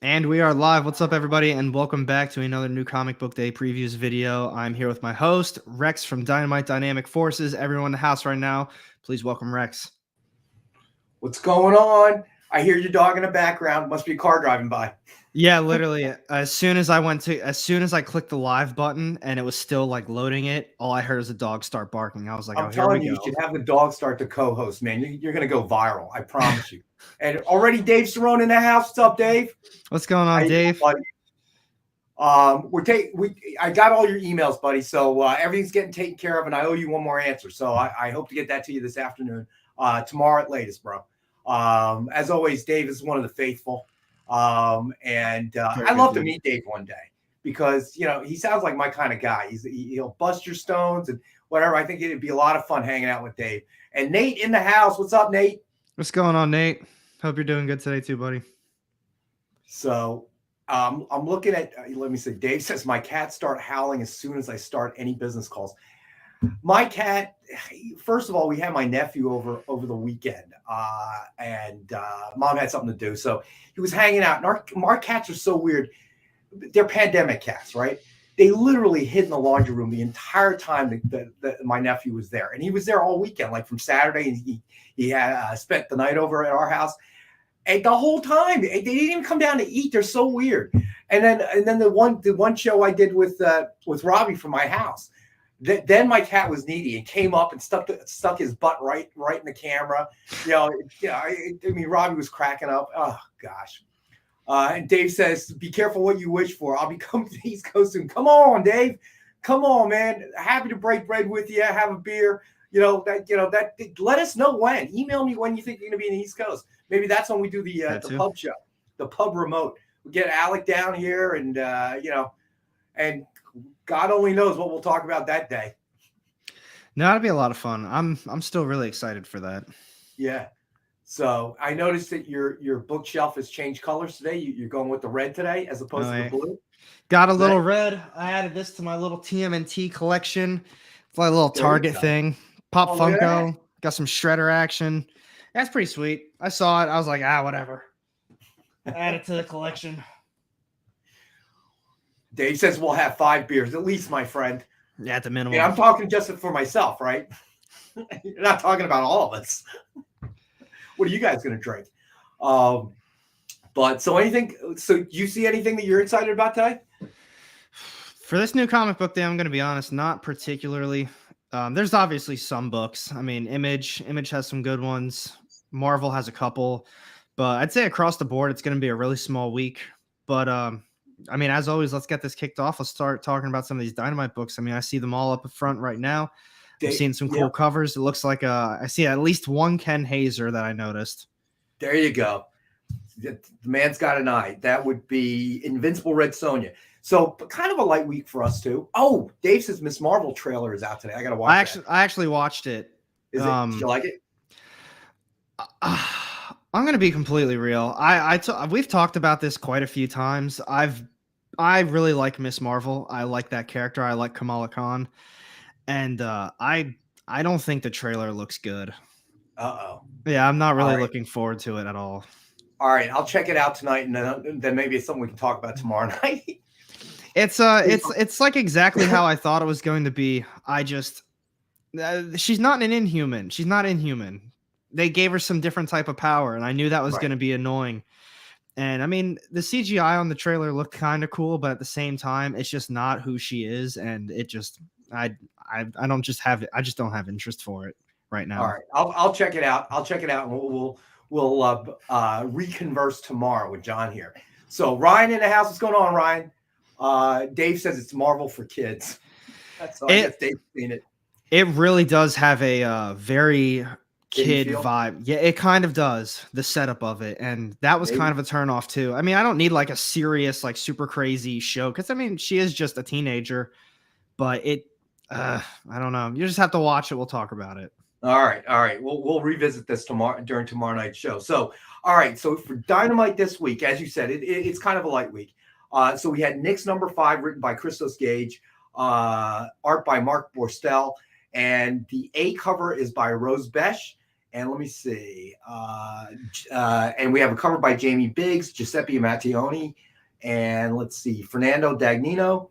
And we are live. What's up, everybody? And welcome back to another new Comic Book Day previews video. I'm here with my host, Rex from Dynamite Dynamic Forces. Everyone in the house right now, please welcome Rex. What's going on? I hear your dog in the background. Must be a car driving by. Yeah, literally. As soon as I clicked the live button and it was still like loading it, all I heard was a dog start barking. I was like, I'm oh, here we telling you, go. you should have the dog start the co-host, man. You're going to go viral. I promise you. And already Dave Cerrone in the house. What's up, Dave? What's going on, How you doing, Dave? buddy? I got all your emails, buddy. So everything's getting taken care of, and I owe you one more answer. So I hope to get that to you this afternoon, tomorrow at latest, bro. As always, Dave is one of the faithful. And I love to meet Dave one day because, he sounds like my kind of guy. He'll bust your stones and whatever. I think it'd be a lot of fun hanging out with Dave. And Nate in the house. What's up, Nate? What's going on, Nate? Hope you're doing good today too, buddy. So I'm looking at, let me see. Dave says my cats start howling as soon as I start any business calls. My cat, first of all, we had my nephew over the weekend, and mom had something to do, so he was hanging out. And our cats are so weird; they're pandemic cats, right? They literally hid in the laundry room the entire time that my nephew was there, and he was there all weekend, like from Saturday, and he had spent the night over at our house, and the whole time they didn't even come down to eat. They're so weird. And then the one show I did with Robbie from my house. Then my cat was needy and came up and stuck his butt right in the camera. I mean, Robbie was cracking up. Oh gosh. And Dave says, "Be careful what you wish for. I'll be coming to the East Coast soon." Come on, Dave. Come on, man. Happy to break bread with you. Have a beer. Let us know when. Email me when you think you're going to be in the East Coast. Maybe that's when we do the pub show, the pub remote. We get Alec down here, and and God only knows what we'll talk about that day. No, that'd be a lot of fun. I'm still really excited for that. Yeah. So I noticed that your bookshelf has changed colors today. You're going with the red today as opposed to the blue. Got a little red. I added this to my little TMNT collection. It's like a little Target thing. Pop Funko. Got some Shredder action. That's pretty sweet. I saw it. I was like, whatever. Add it to the collection. Dave says we'll have 5 beers at least, my friend. Yeah, at the minimum. Yeah, I'm talking just for myself, right? You're not talking about all of us. What are you guys going to drink? But so you see anything that you're excited about today? For this new comic book day, I'm going to be honest, not particularly. There's obviously some books. I mean, Image has some good ones. Marvel has a couple. But I'd say across the board, it's going to be a really small week. But I mean, as always, let's get this kicked off. Let's start talking about some of these Dynamite books. I mean, I see them all up front right now. I've seen some cool covers. It looks like I see at least one Ken Hazer that I noticed. There you go. The man's got an eye. That would be Invincible Red Sonja. So kind of a light week for us too. Oh, Dave says Miss Marvel trailer is out today. I got to watch it. I actually watched it. Did you like it? I'm going to be completely real. We've talked about this quite a few times. I really like Miss Marvel. I like that character. I like Kamala Khan. And I don't think the trailer looks good. Uh-oh. Yeah, I'm not really looking forward to it at all. All right, I'll check it out tonight, and then maybe it's something we can talk about tomorrow night. It's like exactly how I thought it was going to be. I just she's not an Inhuman. She's not Inhuman. They gave her some different type of power, and I knew that was going to be annoying. And I mean, the CGI on the trailer looked kind of cool, but at the same time, it's just not who she is, and it just I just don't have interest for it right now. All right, I'll check it out. And we'll reconverse tomorrow with John here. So Ryan in the house. What's going on, Ryan? Dave says it's Marvel for kids. That's all. I guess Dave's seen it. It really does have a very kid vibe. Yeah, it kind of does, the setup of it, and that was kind of a turn off too. I mean, I don't need like a serious, like super crazy show, because I mean, she is just a teenager, but I don't know. You just have to watch it. We'll talk about it. All right. We'll revisit this during tomorrow night's show. So, all right. So for Dynamite this week, as you said, it's kind of a light week. So we had Nick's number 5 written by Christos Gage, art by Mark Borstel, and the A cover is by Rose Besh, And let me see. And we have a cover by Jamie Biggs, Giuseppe Mattioni, and let's see, Fernando Dagnino.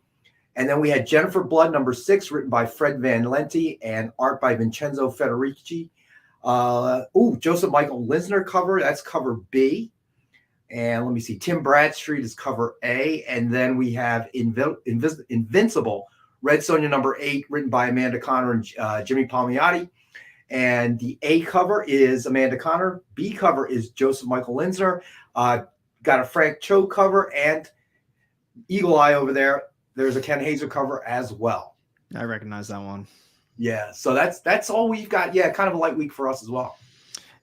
And then we had Jennifer Blood, number 6, written by Fred Van Lente and art by Vincenzo Federici. Joseph Michael Lisner cover. That's cover B. And let me see. Tim Bradstreet is cover A. And then we have Invincible, Red Sonja number 8, written by Amanda Connor and Jimmy Palmiotti. And the A cover is Amanda Connor. B cover is Joseph Michael Lisner. Got a Frank Cho cover and Eagle Eye over there. There's a Ken Hazer cover as well. I recognize that one. Yeah, so that's all we've got. Yeah, kind of a light week for us as well.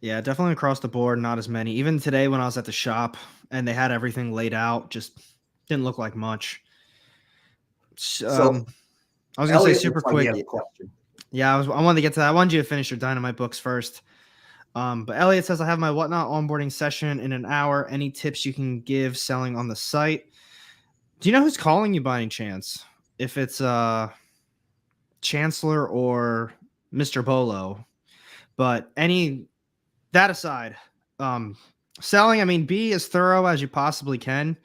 Yeah, definitely across the board, not as many. Even today when I was at the shop and they had everything laid out, just didn't look like much. So I was going to say super quick. Yeah, I wanted to get to that. I wanted you to finish your Dynamite books first. But Elliot says, I have my Whatnot onboarding session in an hour. Any tips you can give selling on the site? Do you know who's calling you by any chance? If it's Chancellor or Mr. Bolo. But that aside, selling, I mean, be as thorough as you possibly can.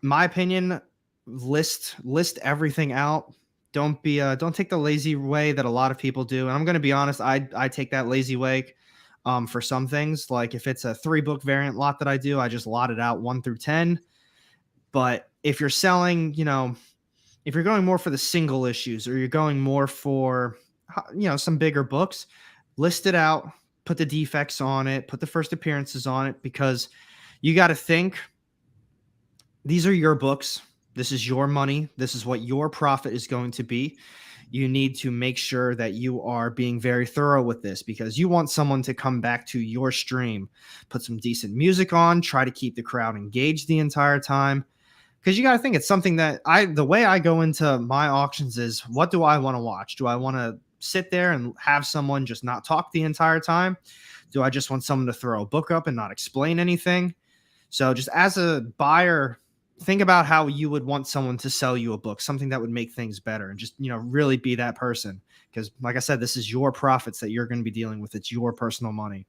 My opinion, list everything out. Don't take the lazy way that a lot of people do. And I'm going to be honest, I take that lazy way for some things. Like if it's a 3-book variant lot that I do, I just lot it out 1 through 10. But if you're selling, if you're going more for the single issues or you're going more for, some bigger books, list it out, put the defects on it, put the first appearances on it, because you got to think these are your books. This is your money. This is what your profit is going to be. You need to make sure that you are being very thorough with this because you want someone to come back to your stream, put some decent music on, try to keep the crowd engaged the entire time. Because you got to think it's something that the way I go into my auctions is, what do I want to watch? Do I want to sit there and have someone just not talk the entire time? Do I just want someone to throw a book up and not explain anything? So just as a buyer, think about how you would want someone to sell you a book, something that would make things better, and just, really be that person. Because like I said, this is your profits that you're going to be dealing with. It's your personal money.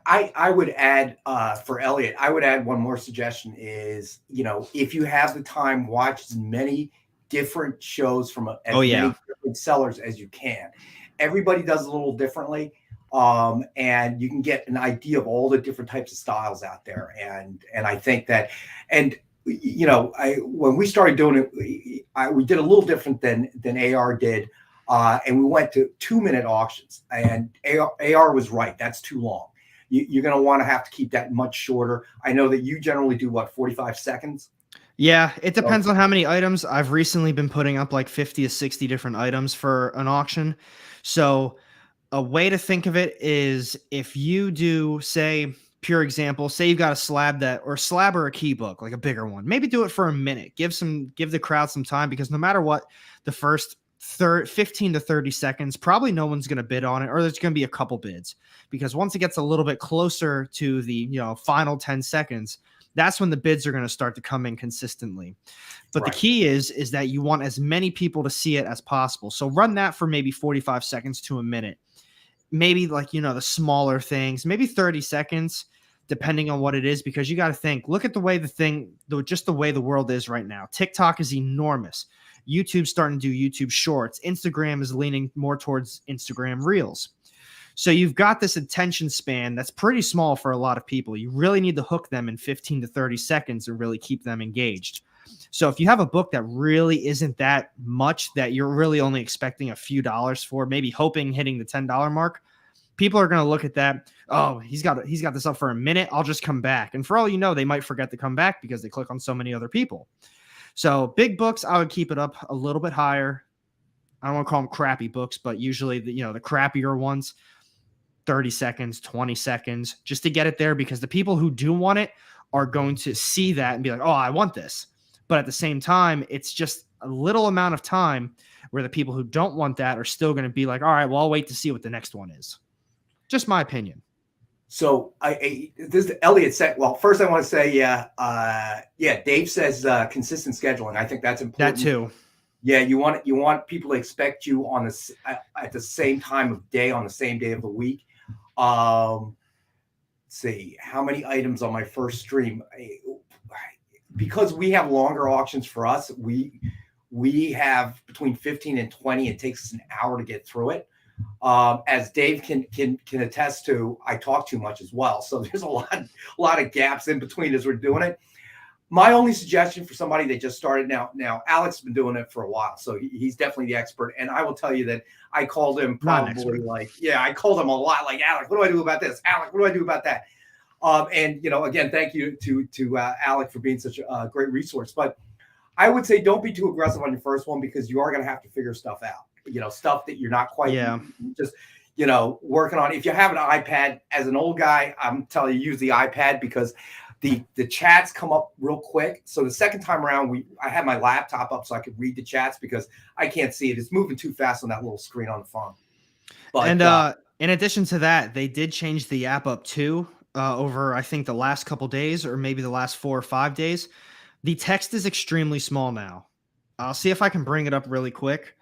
I would add for Elliot, I would add one more suggestion is, if you have the time, watch as many different shows from many different sellers as you can. Everybody does a little differently. And you can get an idea of all the different types of styles out there. And I think that, and when we started doing it, we did a little different than AR did. And we went to 2-minute auctions, and AR was right. That's too long. You're going to want to have to keep that much shorter. I know that you generally do 45 seconds? Yeah, it depends on how many items. I've recently been putting up like 50 to 60 different items for an auction. So a way to think of it is if you do, say, pure example, say you've got a slab or a key book, like a bigger one, maybe do it for a minute, give the crowd some time, because no matter what, the first 15 to 30 seconds, probably no one's going to bid on it, or there's going to be a couple bids, because once it gets a little bit closer to the, final 10 seconds, that's when the bids are going to start to come in consistently. But right. The key is that you want as many people to see it as possible. So run that for maybe 45 seconds to a minute. Maybe the smaller things, maybe 30 seconds, depending on what it is, because you got to think, look at the way just the way the world is right now. TikTok is enormous. YouTube's starting to do YouTube Shorts. Instagram is leaning more towards Instagram Reels. So you've got this attention span that's pretty small for a lot of people. You really need to hook them in 15 to 30 seconds and really keep them engaged. So if you have a book that really isn't that much, that you're really only expecting a few dollars for, maybe hoping hitting the $10 mark, people are going to look at that. Oh, he's got this up for a minute. I'll just come back. And for all you know, they might forget to come back because they click on so many other people. So big books, I would keep it up a little bit higher. I don't want to call them crappy books, but usually the crappier ones, 30 seconds, 20 seconds, just to get it there, because the people who do want it are going to see that and be like, oh, I want this. But at the same time, it's just a little amount of time where the people who don't want that are still going to be like, all right, well, I'll wait to see what the next one is. Just my opinion. So this Elliot said, well, first I want to say, Dave says consistent scheduling. I think that's important. That too. Yeah, you want people to expect you on at the same time of day, on the same day of the week. See how many items on my first stream, because we have longer auctions for us. We have between 15 and 20. It takes us an hour to get through it. As Dave can attest to, I talk too much as well. So there's a lot of gaps in between as we're doing it. My only suggestion for somebody that just started now, Alex has been doing it for a while, so he's definitely the expert. And I will tell you that I called him probably I called him a lot. Like, Alex, what do I do about this? Alex, what do I do about that? And again, thank you to Alex for being such a great resource. But I would say don't be too aggressive on your first one, because you are going to have to figure stuff out. Stuff that you're not quite just working on. If you have an iPad, as an old guy, I'm telling you, use the iPad, because the chats come up real quick. So the second time around, I had my laptop up so I could read the chats, because I can't see it. It's moving too fast on that little screen on the phone. But, and in addition to that, they did change the app up too over, I think, the last couple days, or maybe the last 4 or 5 days. The text is extremely small now. I'll see if I can bring it up really quick,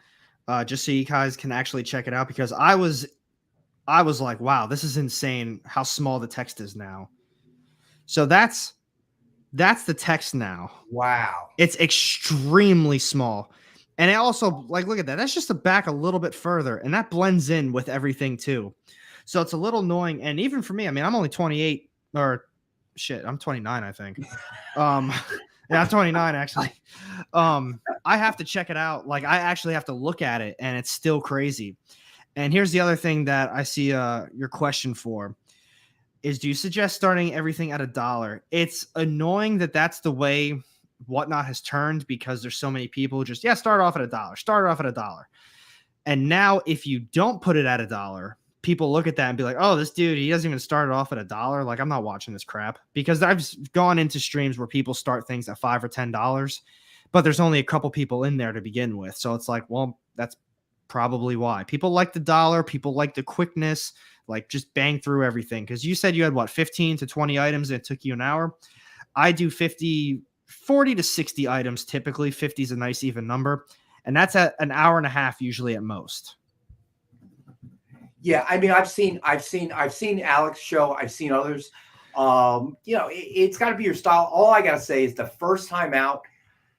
just so you guys can actually check it out, because I was like, wow, this is insane how small the text is now. So that's the text now. Wow. It's extremely small. And it also, like, look at that. That's just a back a little bit further, and that blends in with everything too. So it's a little annoying. And even for me, I mean, I'm only 28, or shit, I'm 29, I think. Yeah, I'm 29 actually. I have to check it out. Like, I actually have to look at it, and it's still crazy. And here's the other thing that I see your question for is, do you suggest starting everything at $1? It's annoying that that's the way Whatnot has turned, because there's so many people just, start off at $1, start off at $1. And now if you don't put it at $1, people look at that and be like, oh, this dude, he doesn't even start it off at $1. Like, I'm not watching this crap, because I've gone into streams where people start things at $5 or $10, but there's only a couple people in there to begin with. So it's like, well, that's probably why people like the $1. People like the quickness, like just bang through everything. Because you said you had 15 to 20 items and it took you an hour. I do 40 to 60 items typically. 50 is a nice even number, and that's at an hour and a half usually at most. Yeah, I mean, I've seen Alex show. I've seen others. It's got to be your style. All I gotta say is, the first time out,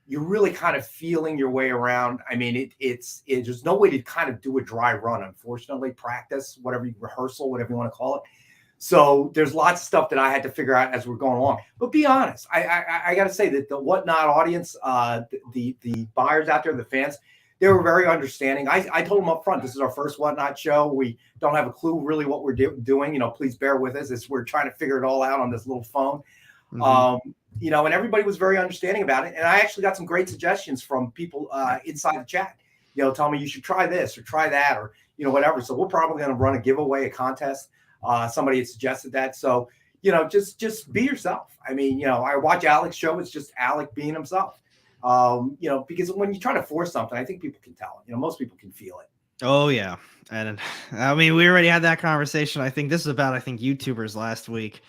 you're really kind of feeling your way around. I mean, it's there's no way to kind of do a dry run, unfortunately. Practice, rehearsal, whatever you want to call it. So there's lots of stuff that I had to figure out as we're going along. But be honest, I got to say that the Whatnot audience, the buyers out there, the fans, they were very understanding. I told them up front, this is our first Whatnot show. We don't have a clue really what we're doing. Please bear with us as we're trying to figure it all out on this little phone. Mm-hmm. And everybody was very understanding about it. And I actually got some great suggestions from people inside the chat, tell me you should try this or try that, or, whatever. So we're probably going to run a giveaway, a contest. Somebody had suggested that. So, just be yourself. I mean, I watch Alex show. It's just Alec being himself. Because when you try to force something, I think people can tell. Most people can feel it. Oh yeah. And I mean, we already had that conversation. I think this is about, YouTubers last week.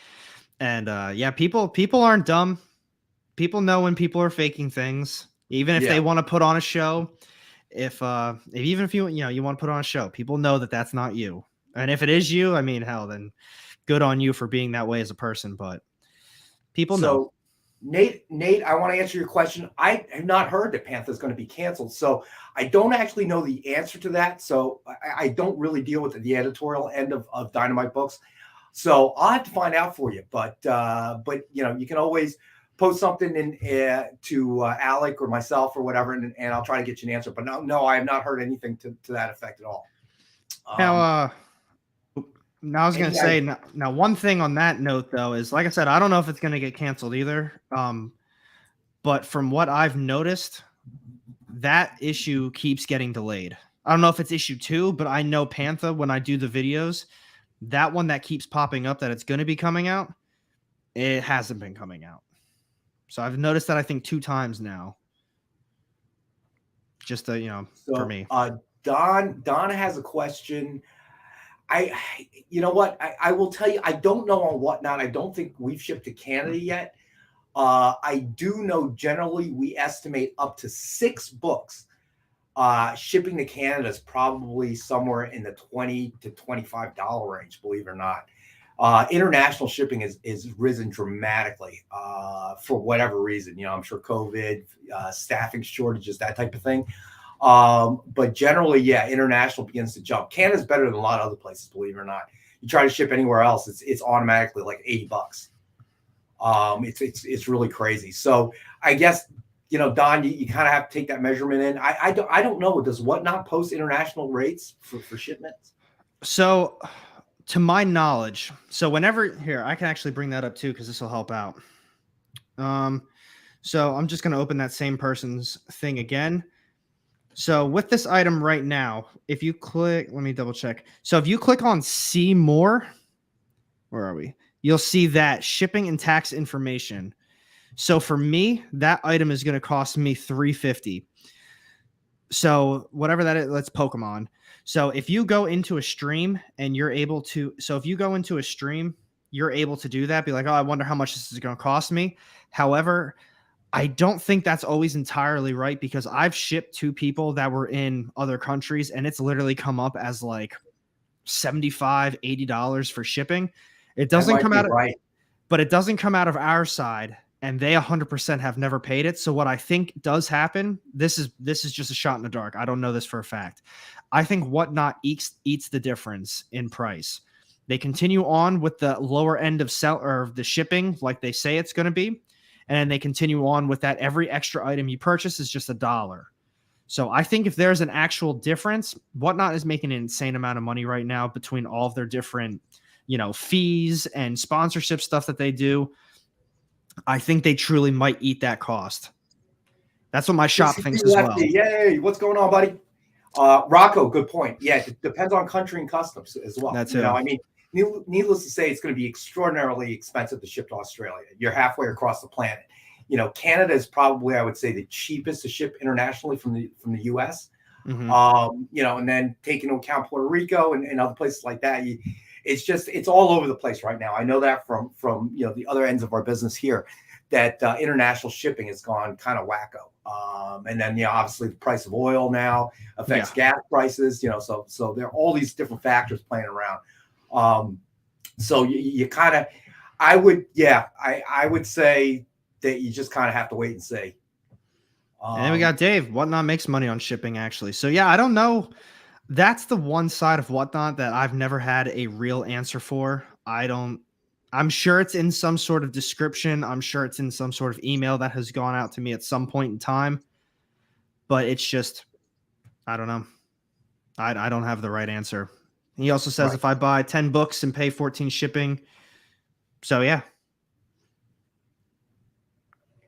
And people aren't dumb. People know when people are faking things, even if they want to put on a show. If you want to put on a show, people know that that's not you. And if it is you, I mean, hell, then good on you for being that way as a person. But people know. Nate, I want to answer your question. I have not heard that Panther is going to be canceled, so I don't actually know the answer to that. So I don't really deal with the editorial end of Dynamite books. So I'll have to find out for you. But you can always post something in to Alec or myself or whatever, and I'll try to get you an answer. But no, I have not heard anything to that effect at all. Now I was going to say, now one thing on that note, though, is, like I said, I don't know if it's going to get canceled either. But from what I've noticed, that issue keeps getting delayed. I don't know if it's issue 2, but I know Panther, when I do the videos, that one that keeps popping up that it's going to be coming out, it hasn't been coming out. So I've noticed that, I think, 2 times now. Just for me. Donna has a question. You know what? I will tell you, I don't know on Whatnot. I don't think we've shipped to Canada yet. I do know generally we estimate up to 6 books Shipping to Canada is probably somewhere in the $20 to $25 range, believe it or not. International shipping is risen dramatically for whatever reason. You know, I'm sure COVID, staffing shortages, that type of thing. But generally, yeah, international begins to jump. Canada's better than a lot of other places, believe it or not. You try to ship anywhere else, it's automatically like $80. It's really crazy. So I guess, you know, Don, you kind of have to take that measurement in. I don't know. Does Whatnot post international rates for shipments? So, to my knowledge, so whenever here, I can actually bring that up too because this will help out. So I'm just going to open that same person's thing again. So with this item right now, if you click, let me double check. So if you click on see more, where are we? You'll see that shipping and tax information. So for me, that item is going to cost me $350. So whatever that is, let's Pokemon. So if you go into a stream and you're able to, so if you go into a stream, you're able to do that. Be like, oh, I wonder how much this is going to cost me. However, I don't think that's always entirely right because I've shipped to people that were in other countries and it's literally come up as like $75, $80 for shipping. It doesn't come out of, right, but it doesn't come out of our side and they 100% have never paid it. So what I think does happen, this is just a shot in the dark. I don't know this for a fact. I think Whatnot eats the difference in price. They continue on with the lower end of sell or the shipping like they say it's going to be. And they continue on with that. Every extra item you purchase is just $1. So I think if there's an actual difference, Whatnot is making an insane amount of money right now between all of their different, you know, fees and sponsorship stuff that they do. I think they truly might eat that cost. That's what my shop thinks as well. Yay! What's going on, buddy? Rocco, good point. Yeah, it depends on country and customs as well. That's it. You know, I mean, needless to say, it's going to be extraordinarily expensive to ship to Australia. You're halfway across the planet. You know, Canada is probably, I would say, the cheapest to ship internationally from the U.S. Mm-hmm. You know, and then taking into account Puerto Rico and other places like that, it's all over the place right now. I know that from you know the other ends of our business here, that international shipping has gone kind of wacko. And then, you know, obviously the price of oil now affects gas prices. You know, so there are all these different factors playing around. So you kind of, I would say that you just kind of have to wait and see. And then we got Dave. Whatnot makes money on shipping, actually. So yeah, I don't know. That's the one side of Whatnot that I've never had a real answer for. I'm sure it's in some sort of description. I'm sure it's in some sort of email that has gone out to me at some point in time. But it's just, I don't know. I don't have the right answer. He also says if I buy 10 books and pay 14 shipping. So, yeah.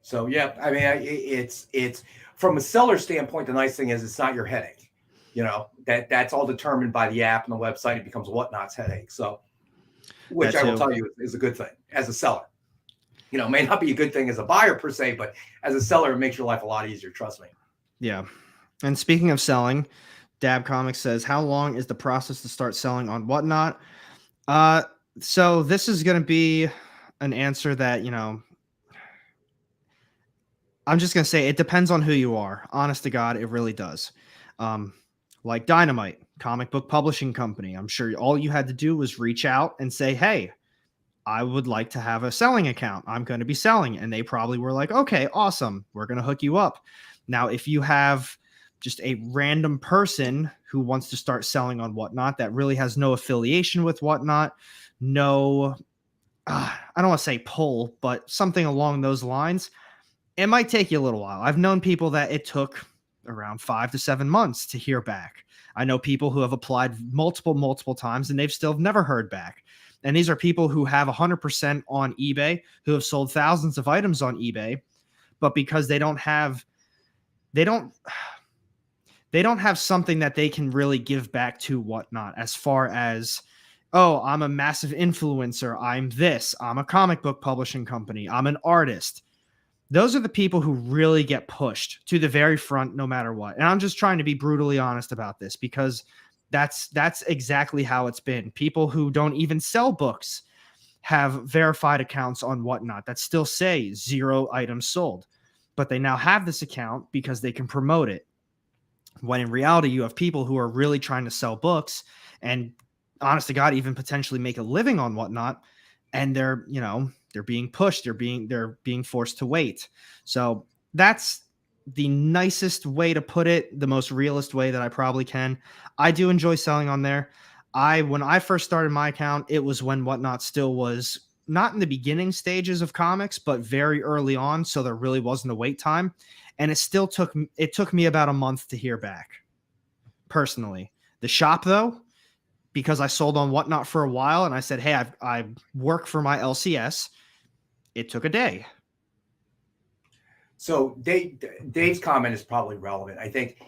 So, yeah, I mean, it's from a seller standpoint, the nice thing is it's not your headache. You know, that's all determined by the app and the website. It becomes Whatnot's headache. So, which I will tell you is a good thing as a seller. You know, it may not be a good thing as a buyer per se, but as a seller, it makes your life a lot easier. Trust me. Yeah. And speaking of selling, Dab Comics says, how long is the process to start selling on Whatnot? So this is going to be an answer that, you know, I'm just going to say it depends on who you are. Honest to God, it really does. Like Dynamite, comic book publishing company. I'm sure all you had to do was reach out and say, hey, I would like to have a selling account. I'm going to be selling. And they probably were like, okay, awesome. We're going to hook you up. Now, if you have just a random person who wants to start selling on Whatnot that really has no affiliation with Whatnot, no, I don't want to say pull, but something along those lines, it might take you a little while. I've known people that it took around 5 to 7 months to hear back. I know people who have applied multiple times and they've still never heard back. And these are people who have 100% on eBay, who have sold thousands of items on eBay, but because they don't have something that they can really give back to Whatnot as far as, oh, I'm a massive influencer. I'm a comic book publishing company. I'm an artist. Those are the people who really get pushed to the very front no matter what. And I'm just trying to be brutally honest about this because that's exactly how it's been. People who don't even sell books have verified accounts on Whatnot that still say 0 items sold. But they now have this account because they can promote it. when in reality, you have people who are really trying to sell books and, honest to God, even potentially make a living on Whatnot. And they're, they're being pushed. They're being forced to wait. So that's the nicest way to put it, the most realist way that I probably can. I do enjoy selling on there. When I first started my account, it was when Whatnot still was not in the beginning stages of comics, but very early on. So there really wasn't a wait time. And it took me about a month to hear back personally. The shop, though, because I sold on Whatnot for a while and I said, hey, I work for my LCS, it took a day. So Dave's comment is probably relevant. I think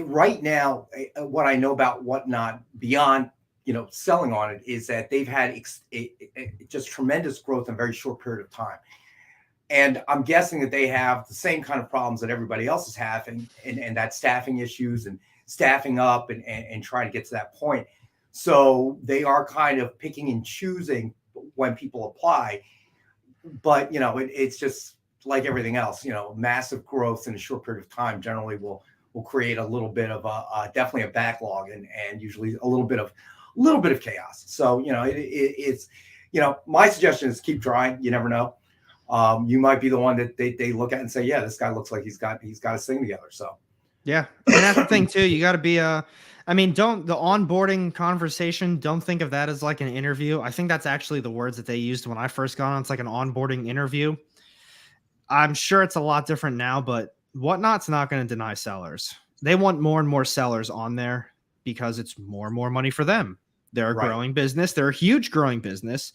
right now, what I know about Whatnot beyond, selling on it is that they've had just tremendous growth in a very short period of time. And I'm guessing that they have the same kind of problems that everybody else is having, and that staffing issues and staffing up and trying to get to that point. So they are kind of picking and choosing when people apply. But, it's just like everything else, massive growth in a short period of time generally will create a little bit of definitely a backlog and usually a little bit of chaos. So, it's, my suggestion is keep trying. You never know. You might be the one that they look at and say, yeah, this guy looks like he's got his thing together. So, yeah. And that's the thing too. You got to be the onboarding conversation, don't think of that as like an interview. I think that's actually the words that they used when I first got on. It's like an onboarding interview. I'm sure it's a lot different now, but Whatnot's not going to deny sellers. They want more and more sellers on there because it's more and more money for them. They're a growing business. They're a huge growing business.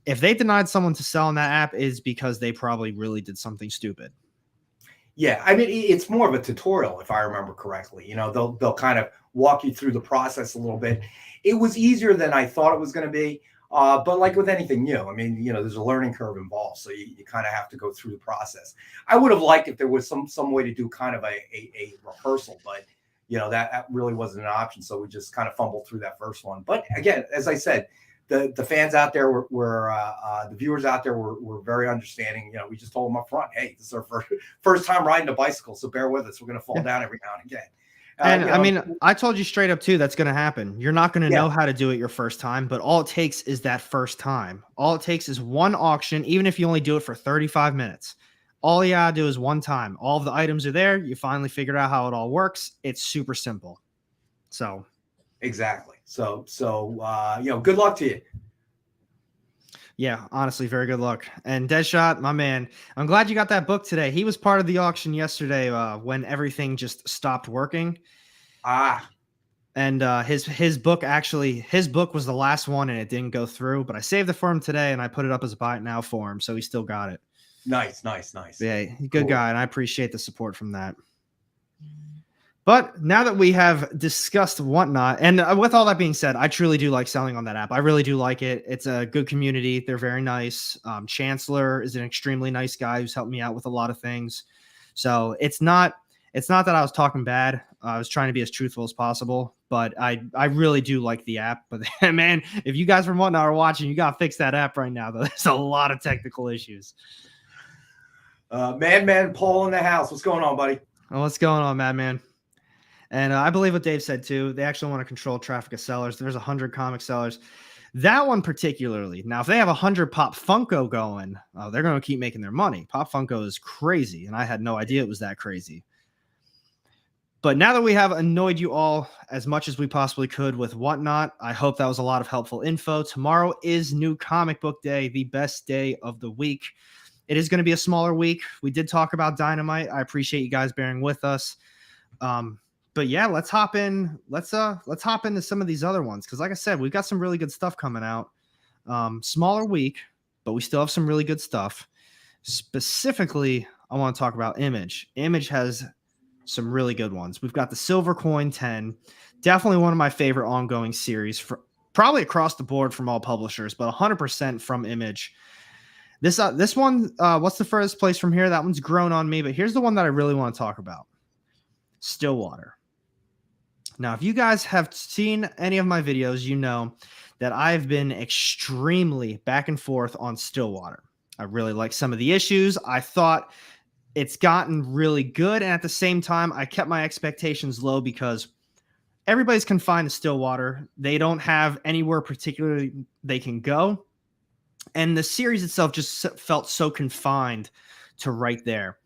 If they denied someone to sell on that app, is because they probably really did something stupid. Yeah, I mean, it's more of a tutorial, if I remember correctly. They'll kind of walk you through the process a little bit. It was easier than I thought it was going to be. But like with anything new, I mean, there's a learning curve involved. So you kind of have to go through the process. I would have liked if there was some way to do kind of a rehearsal, but that really wasn't an option. So we just kind of fumbled through that first one. But again, as I said, the fans out there were the viewers out there were very understanding. We just told them up front, hey, this is our first time riding a bicycle, so bear with us. We're going to fall down every now and again. And I told you straight up too, that's going to happen. You're not going to know how to do it your first time, but all it takes is that first time. All it takes is one auction, even if you only do it for 35 minutes. All you gotta do is one time. All of the items are there. You finally figured out how it all works. It's super simple. So exactly. So good luck to you. Yeah, honestly, very good luck. And Deadshot, my man, I'm glad you got that book today. He was part of the auction yesterday when everything just stopped working. And his book was the last one and it didn't go through, but I saved it for him today and I put it up as a buy it now for him, so he still got it. Nice. Yeah, good guy, and I appreciate the support from that. But now that we have discussed Whatnot, and with all that being said, I truly do like selling on that app. I really do like it. It's a good community. They're very nice. Chancellor is an extremely nice guy who's helped me out with a lot of things. So it's not that I was talking bad. I was trying to be as truthful as possible, but I really do like the app. But man, if you guys from Whatnot are watching, you got to fix that app right now, though. There's a lot of technical issues. Madman Paul in the house. What's going on, buddy? Oh, what's going on, Madman? And I believe what Dave said, too. They actually want to control traffic of sellers. There's 100 comic sellers. That one particularly. Now, if they have 100 Pop Funko going, they're going to keep making their money. Pop Funko is crazy, and I had no idea it was that crazy. But now that we have annoyed you all as much as we possibly could with Whatnot, I hope that was a lot of helpful info. Tomorrow is New Comic Book Day, the best day of the week. It is going to be a smaller week. We did talk about Dynamite. I appreciate you guys bearing with us. But yeah, let's hop in. Let's hop into some of these other ones, because like I said, we've got some really good stuff coming out. Smaller week, but we still have some really good stuff. Specifically, I want to talk about Image. Image has some really good ones. We've got the Silver Coin 10, definitely one of my favorite ongoing series, probably across the board from all publishers, but 100% from Image. This one, what's the furthest place from here? That one's grown on me, but here's the one that I really want to talk about. Stillwater. Now, if you guys have seen any of my videos, you know that I've been extremely back and forth on Stillwater. I really like some of the issues. I thought it's gotten really good. And at the same time, I kept my expectations low because everybody's confined to Stillwater. They don't have anywhere particularly they can go. And the series itself just felt so confined to right there.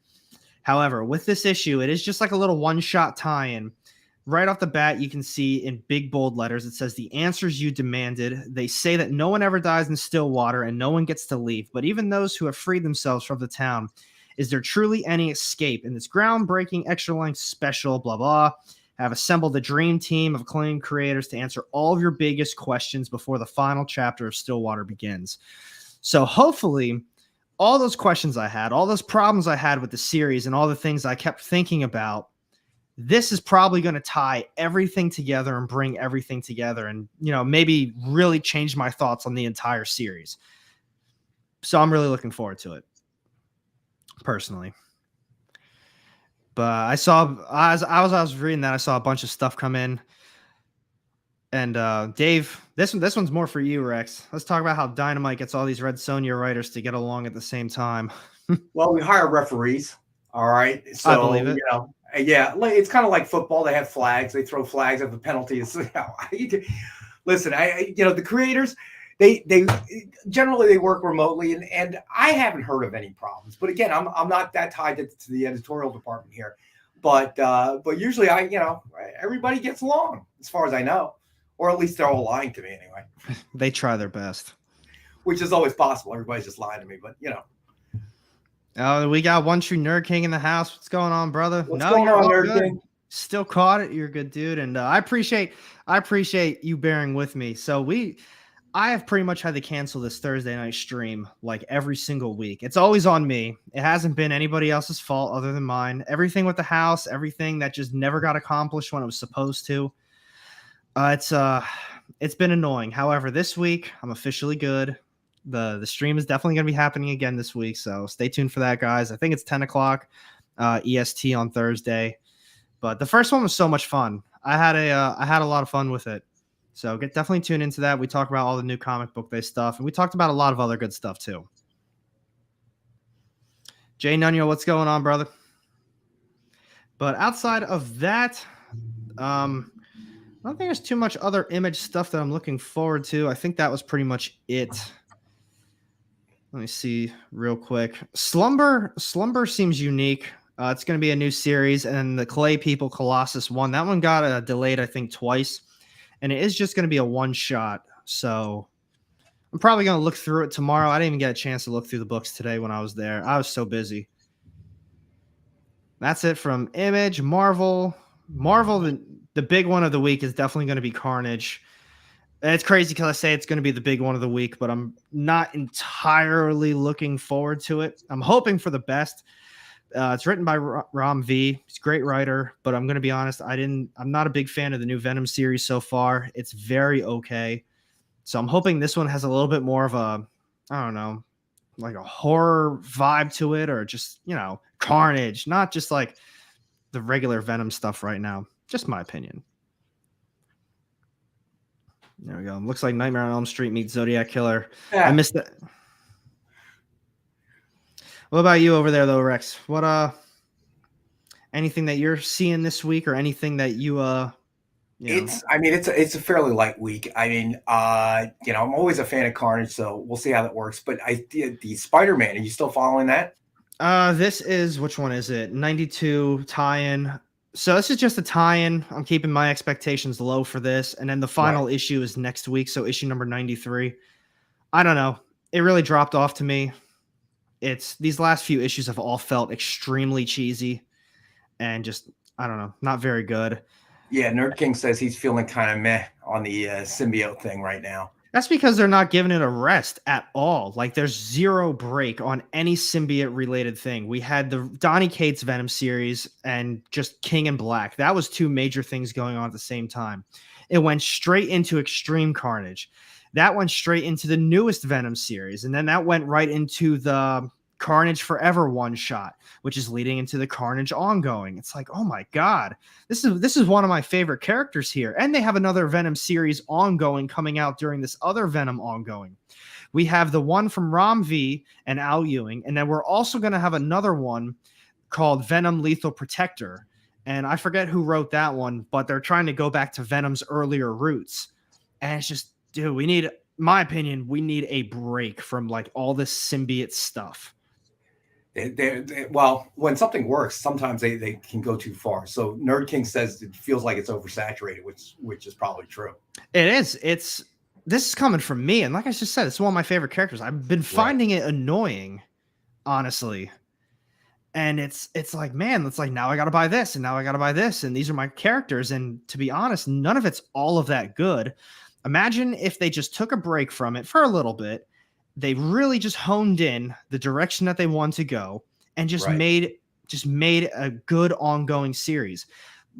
However, with this issue, it is just like a little one-shot tie-in. Right off the bat, you can see in big bold letters, it says the answers you demanded. They say that no one ever dies in Stillwater and no one gets to leave. But even those who have freed themselves from the town, is there truly any escape? In this groundbreaking extra-length special, blah, blah, have assembled a dream team of acclaimed creators to answer all of your biggest questions before the final chapter of Stillwater begins. So hopefully all those questions I had, all those problems I had with the series and all the things I kept thinking about, this is probably going to tie everything together and bring everything together and, maybe really change my thoughts on the entire series. So I'm really looking forward to it personally. But I saw, as I was reading that, I saw a bunch of stuff come in. And Dave, this one's more for you, Rex. Let's talk about how Dynamite gets all these Red Sonja writers to get along at the same time. Well, we hire referees. All right. So, I believe it. Yeah, it's kind of like football. They have flags. They throw flags at the penalties. Listen, the creators, they generally they work remotely, and I haven't heard of any problems. But again, I'm not that tied to the editorial department here. But usually everybody gets along as far as I know, or at least they're all lying to me anyway. They try their best, which is always possible. Everybody's just lying to me, but Oh, we got One True Nerd King in the house. What's going on, brother? What's going on, Nerd King? Still caught it. You're a good dude, and I appreciate you bearing with me. So I have pretty much had to cancel this Thursday night stream like every single week. It's always on me. It hasn't been anybody else's fault other than mine. Everything with the house, everything that just never got accomplished when it was supposed to. It's been annoying. However, this week I'm officially good. The stream is definitely going to be happening again this week, so stay tuned for that, guys. I think it's 10 o'clock EST on Thursday. But the first one was so much fun. I had a lot of fun with it. So definitely tune into that. We talk about all the new comic book day stuff, and we talked about a lot of other good stuff too. Jay Nunyo, what's going on, brother? But outside of that, I don't think there's too much other Image stuff that I'm looking forward to. I think that was pretty much it. Let me see real quick. Slumber seems unique. It's going to be a new series, and the Clay People Colossus one. That one got delayed, I think, twice, and it is just going to be a one-shot. So I'm probably going to look through it tomorrow. I didn't even get a chance to look through the books today when I was there. I was so busy. That's it from Image. Marvel, the big one of the week is definitely going to be Carnage. And it's crazy because I say it's going to be the big one of the week, but I'm not entirely looking forward to it. I'm hoping for the best. It's written by Ram V. He's a great writer, but I'm going to be honest. I'm not a big fan of the new Venom series so far. It's very okay. So I'm hoping this one has a little bit more of a, I don't know, like a horror vibe to it, or just, Carnage, not just like the regular Venom stuff right now. Just my opinion. There we go. Looks like Nightmare on Elm Street meets Zodiac Killer. Yeah. I missed that. What about you over there, though, Rex? What anything that you're seeing this week, or anything that you It's a fairly light week. I'm always a fan of Carnage, so we'll see how that works. But the Spider-Man, are you still following that? This is, which one is it? 92 tie-in. So this is just a tie-in. I'm keeping my expectations low for this. And then the final issue is next week. So issue number 93. I don't know. It really dropped off to me. These last few issues have all felt extremely cheesy and just, I don't know, not very good. Yeah, Nerd King says he's feeling kind of meh on the symbiote thing right now. That's because they're not giving it a rest at all. Like, there's zero break on any symbiote-related thing. We had the Donny Cates Venom series and just King and Black. That was two major things going on at the same time. It went straight into Extreme Carnage. That went straight into the newest Venom series. And then that went right into the Carnage Forever one-shot, which is leading into the Carnage ongoing. It's like, oh my God, this is one of my favorite characters here. And they have another Venom series ongoing coming out during this other Venom ongoing. We have the one from Ram V and Al Ewing, and then we're also going to have another one called Venom Lethal Protector. And I forget who wrote that one, but they're trying to go back to Venom's earlier roots. And it's just, dude, we need, my opinion, we need a break from like all this symbiote stuff. Well, when something works, sometimes they can go too far. So Nerd King says it feels like it's oversaturated, which is probably true. It is. This is coming from me, and like I just said, it's one of my favorite characters. I've been finding it annoying, honestly. And it's like, man, it's like now I got to buy this, and now I got to buy this, and these are my characters. And to be honest, none of it's all of that good. Imagine if they just took a break from it for a little bit. They really just honed in the direction that they want to go and just made a good ongoing series.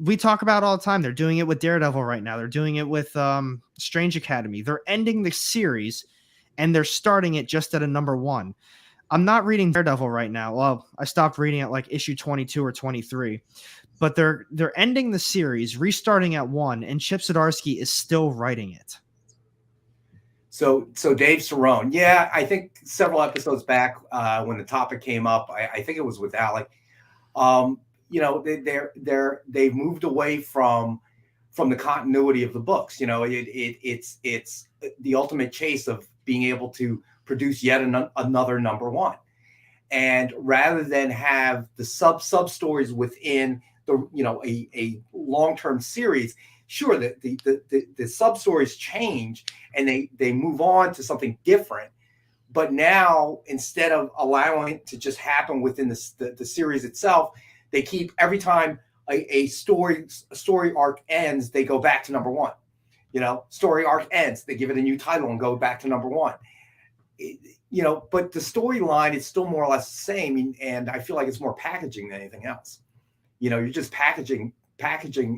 We talk about all the time. They're doing it with Daredevil right now. They're doing it with Strange Academy. They're ending the series and they're starting it just at a number 1. I'm not reading Daredevil right now. Well, I stopped reading at like issue 22 or 23, but they're ending the series, restarting at 1, and Chip Zdarsky is still writing it. So Dave Cerrone, yeah, I think several episodes back when the topic came up, I think it was with Alec. They've moved away from the continuity of the books. It's the ultimate chase of being able to produce yet another number 1, and rather than have the sub stories within the a long-term series. Sure, the sub stories change and they move on to something different, but now instead of allowing it to just happen within the series itself, they keep every time a story arc ends, they go back to number 1. Story arc ends, they give it a new title and go back to number 1. But the storyline is still more or less the same, and I feel like it's more packaging than anything else. You're just packaging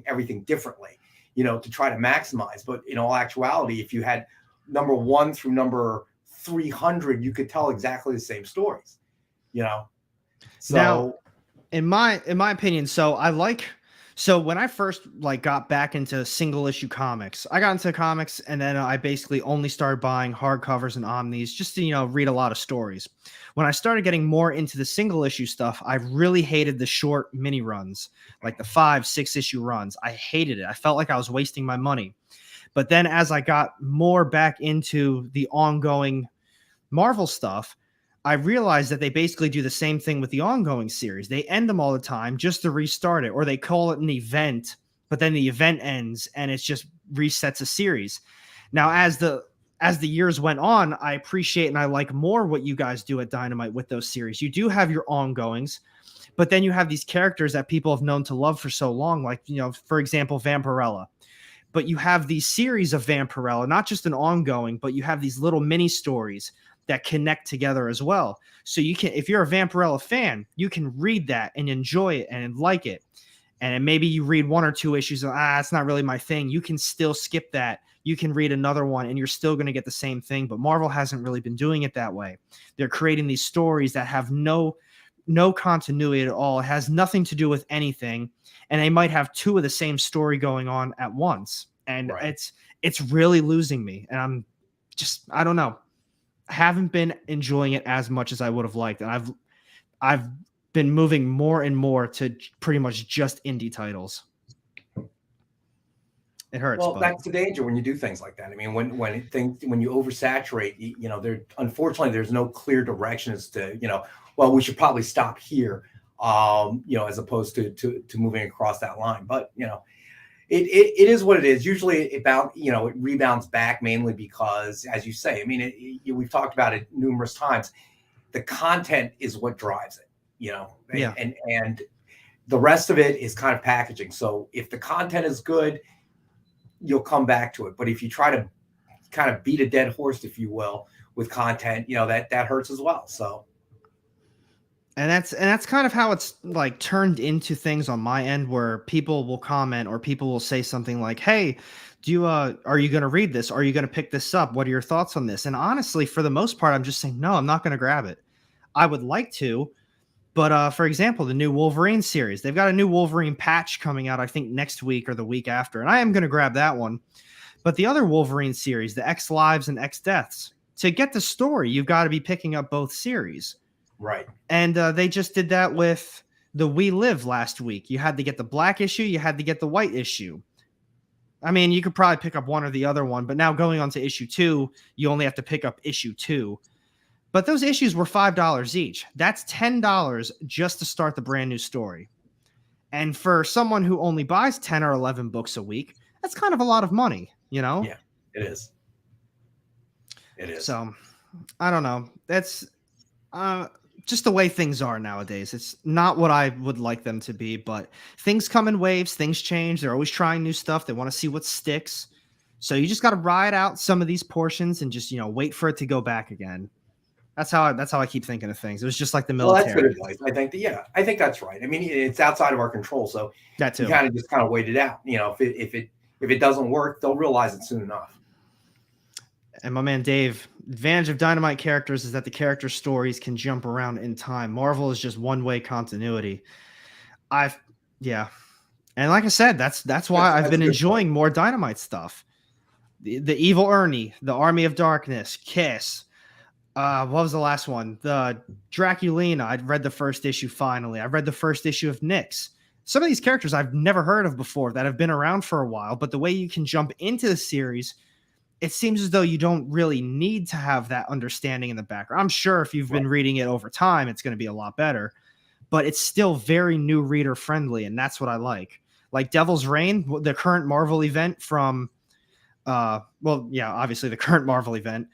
everything differently, to try to maximize. But in all actuality, if you had number 1 through number 300, you could tell exactly the same stories, So now, in my opinion, so when I first got back into single issue comics, I got into comics and then I basically only started buying hardcovers and omnis just to, read a lot of stories. When I started getting more into the single issue stuff, I really hated the short mini runs, like the 5-6 issue runs. I hated it. I felt like I was wasting my money. But then as I got more back into the ongoing Marvel stuff, I realized that they basically do the same thing with the ongoing series. They end them all the time just to restart it, or they call it an event, but then the event ends and it just resets a series. Now, as the years went on, I appreciate and I like more what you guys do at Dynamite with those series. You do have your ongoings, but then you have these characters that people have known to love for so long, like, for example, Vampirella. But you have these series of Vampirella, not just an ongoing, but you have these little mini stories that connect together as well. So you can, if you're a Vampirella fan, you can read that and enjoy it and like it. And maybe you read 1 or 2 issues and it's not really my thing. You can still skip that. You can read another one and you're still going to get the same thing. But Marvel hasn't really been doing it that way. They're creating these stories that have no continuity at all. It has nothing to do with anything. And they might have 2 of the same story going on at once. And it's really losing me. And I don't know. I haven't been enjoying it as much as I would have liked. And I've been moving more and more to pretty much just indie titles. It hurts. Well, that's the danger when you do things like that. I mean, when you oversaturate, unfortunately there's no clear direction as to, well, we should probably stop here, as opposed to moving across that line. But, it is what it is. Usually it rebounds back mainly because, as you say, I mean, we've talked about it numerous times. The content is what drives it, and the rest of it is kind of packaging. So if the content is good, you'll come back to it. But if you try to kind of beat a dead horse, if you will, with content, that hurts as well. So. And that's kind of how it's turned into things on my end, where people will comment or people will say something like, "Hey, are you going to read this? Are you going to pick this up? What are your thoughts on this?" And honestly, for the most part, I'm just saying, no, I'm not going to grab it. I would like to, but for example, the new Wolverine series, they've got a new Wolverine patch coming out, I think next week or the week after, and I am going to grab that one. But the other Wolverine series, the X Lives and X Deaths, to get the story, you've got to be picking up both series. Right. And they just did that with the We Live last week. You had to get the black issue, you had to get the white issue. I mean, you could probably pick up one or the other one, but now going on to issue 2, you only have to pick up issue 2. But those issues were $5 each. That's $10 just to start the brand new story. And for someone who only buys 10 or 11 books a week, that's kind of a lot of money, you know? Yeah, it is. It is. So, I don't know. That's just the way things are nowadays. It's not what I would like them to be, but things come in waves, things change. They're always trying new stuff. They want to see what sticks. So you just got to ride out some of these portions and just, wait for it to go back again. That's how I keep thinking of things. It was just like the military. Well, that's good advice. I think that's right. I mean, it's outside of our control, so that too. You kind of wait it out. If it doesn't work, they'll realize it soon enough. And my man Dave, advantage of Dynamite characters is that the character stories can jump around in time. Marvel is just one-way continuity. And like I said, that's why I've been enjoying more Dynamite stuff. The Evil Ernie, the Army of Darkness, Kiss. What was the last one? The Draculina. I'd read the first issue finally. I read the first issue of Nyx. Some of these characters I've never heard of before that have been around for a while, but the way you can jump into the series, it seems as though you don't really need to have that understanding in the background. I'm sure if you've been reading it over time, it's going to be a lot better, but it's still very new reader friendly, and that's what I like. Like Devil's Reign, the current Marvel event from, obviously the current Marvel event,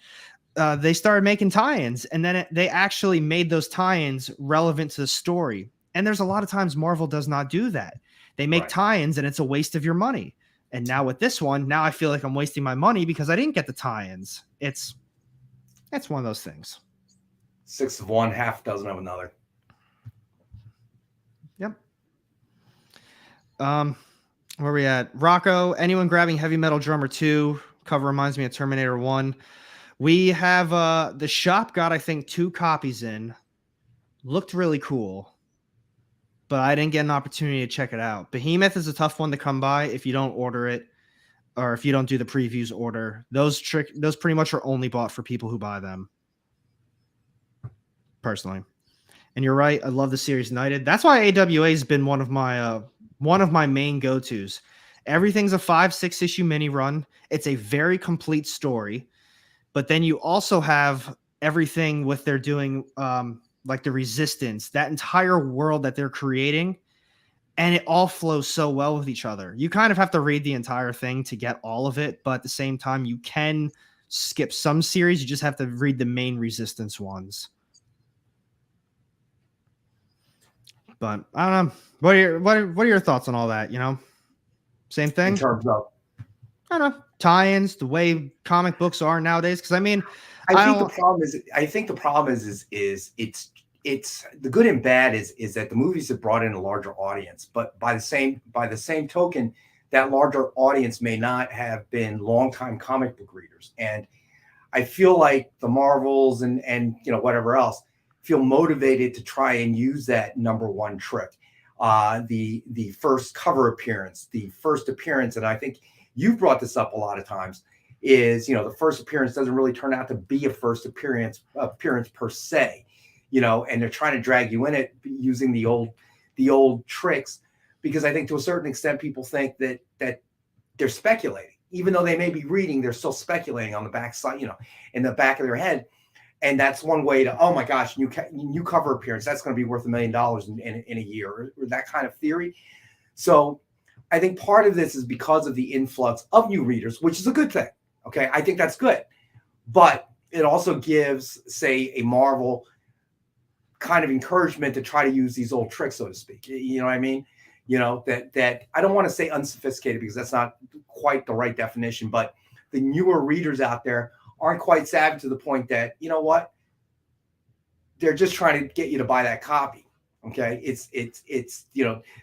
they started making tie-ins, and then they actually made those tie-ins relevant to the story. And there's a lot of times Marvel does not do that. They make tie-ins and it's a waste of your money. And now with this one, now I feel like I'm wasting my money because I didn't get the tie-ins. It's one of those things. 6 of one, half dozen of another. Yep. Where are we at? Rocco, anyone grabbing Heavy Metal Drummer 2? Cover reminds me of Terminator 1. We have the shop got, I think, 2 copies in. Looked really cool, but I didn't get an opportunity to check it out. Behemoth is a tough one to come by if you don't order it, or if you don't do the previews order. Those pretty much are only bought for people who buy them, personally. And you're right, I love the series United. That's why AWA has been one of my main go-tos. Everything's a 5-6 issue mini run. It's a very complete story. But then you also have everything with they're doing, like the Resistance, that entire world that they're creating, and it all flows so well with each other. You kind of have to read the entire thing to get all of it, but at the same time, you can skip some series. You just have to read the main Resistance ones. But I don't know. What are your thoughts on all that? Same thing. In terms of, I don't know, tie-ins, the way comic books are nowadays. Because I mean, I think the problem is it's the good and bad is that the movies have brought in a larger audience, but by the same token, that larger audience may not have been longtime comic book readers. And I feel like the Marvels and whatever else feel motivated to try and use that number one trick. The first cover appearance, and I think you've brought this up a lot of times, is the first appearance doesn't really turn out to be a first appearance per se, and they're trying to drag you in it using the old tricks, because I think to a certain extent people think that they're speculating, even though they may be reading, they're still speculating on the back side, in the back of their head. And that's one way to, oh my gosh, new cover appearance, that's going to be worth $1 million in a year, or that kind of theory. So I think part of this is because of the influx of new readers, which is a good thing. Okay, I think that's good. But it also gives, say, a Marvel kind of encouragement to try to use these old tricks, so to speak. You know what I mean? That I don't want to say unsophisticated, because that's not quite the right definition, but the newer readers out there aren't quite savvy to the point that, they're just trying to get you to buy that copy. Okay. It's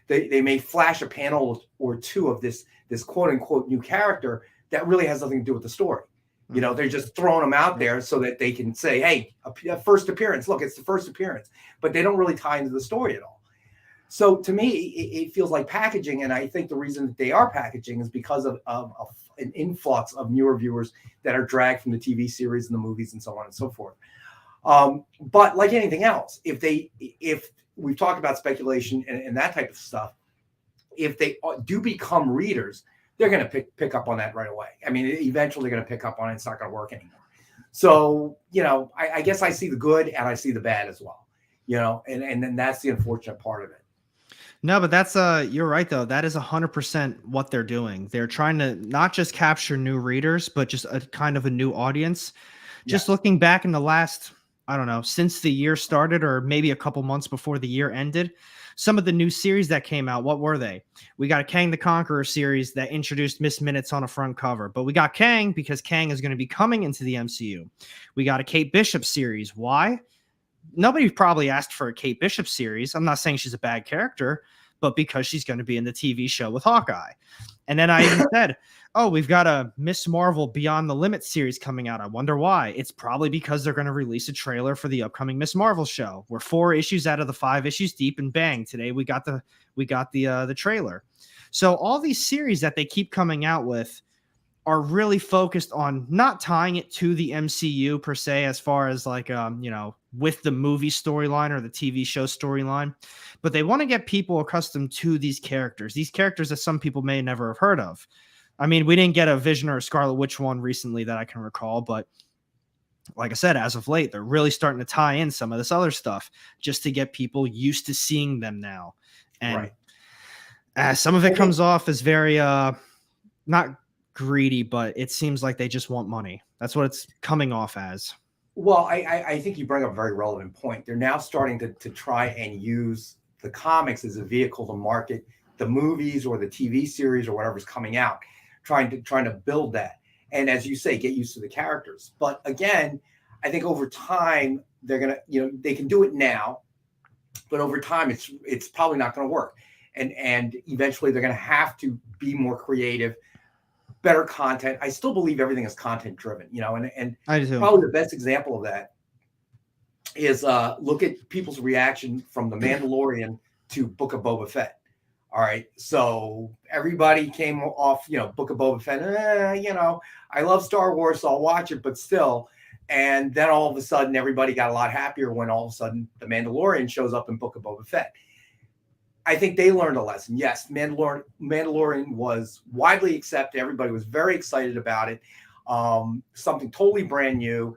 they may flash a panel or two of this quote unquote new character that really has nothing to do with the story. They're just throwing them out there so that they can say, hey, a first appearance, look, it's the first appearance, but they don't really tie into the story at all. So to me, it feels like packaging. And I think the reason that they are packaging is because of an influx of newer viewers that are dragged from the TV series and the movies and so on and so forth. But like anything else, if we've talked about speculation and that type of stuff. If they do become readers, they're going to pick up on that right away. I mean, eventually they're going to pick up on it. It's not going to work anymore. So, I guess I see the good and I see the bad as well, and then that's the unfortunate part of it. No, but that's you're right though. That is 100% what they're doing. They're trying to not just capture new readers, but just a kind of a new audience. Just looking back in the last, I don't know, since the year started or maybe a couple months before the year ended, some of the new series that came out, what were they? We got a Kang the Conqueror series that introduced Miss Minutes on a front cover, but we got Kang because Kang is going to be coming into the MCU. We got a Kate Bishop series. Why? Nobody probably asked for a Kate Bishop series. I'm not saying she's a bad character, but because she's going to be in the TV show with Hawkeye. And then I even said, oh, we've got a Miss Marvel Beyond the Limit series coming out. I wonder why. It's probably because they're going to release a trailer for the upcoming Miss Marvel show. We're 4 issues out of the 5 issues deep, and bang, today we got the trailer. So all these series that they keep coming out with are really focused on not tying it to the MCU per se, as far as like, with the movie storyline or the TV show storyline, but they want to get people accustomed to these characters that some people may never have heard of. I mean, we didn't get a Vision or a Scarlet Witch one recently that I can recall, but like I said, as of late, they're really starting to tie in some of this other stuff just to get people used to seeing them now. And some of it comes off as very, not greedy, but it seems like they just want money. That's what it's coming off as. Well, I think you bring up a very relevant point. They're now starting to try and use the comics as a vehicle to market the movies or the TV series or whatever's coming out, trying to build that. And as you say, get used to the characters. But again, I think over time they're gonna, they can do it now, but over time it's probably not going to work. And eventually they're going to have to be more creative, better content. I still believe everything is content driven, and I do. Probably the best example of that is look at people's reaction from The Mandalorian to Book of Boba Fett. All right. So everybody came off, Book of Boba Fett. I love Star Wars, so I'll watch it, but still. And then all of a sudden, everybody got a lot happier when all of a sudden The Mandalorian shows up in Book of Boba Fett. I think they learned a lesson. Yes, Mandalorian was widely accepted. Everybody was very excited about it. Something totally brand new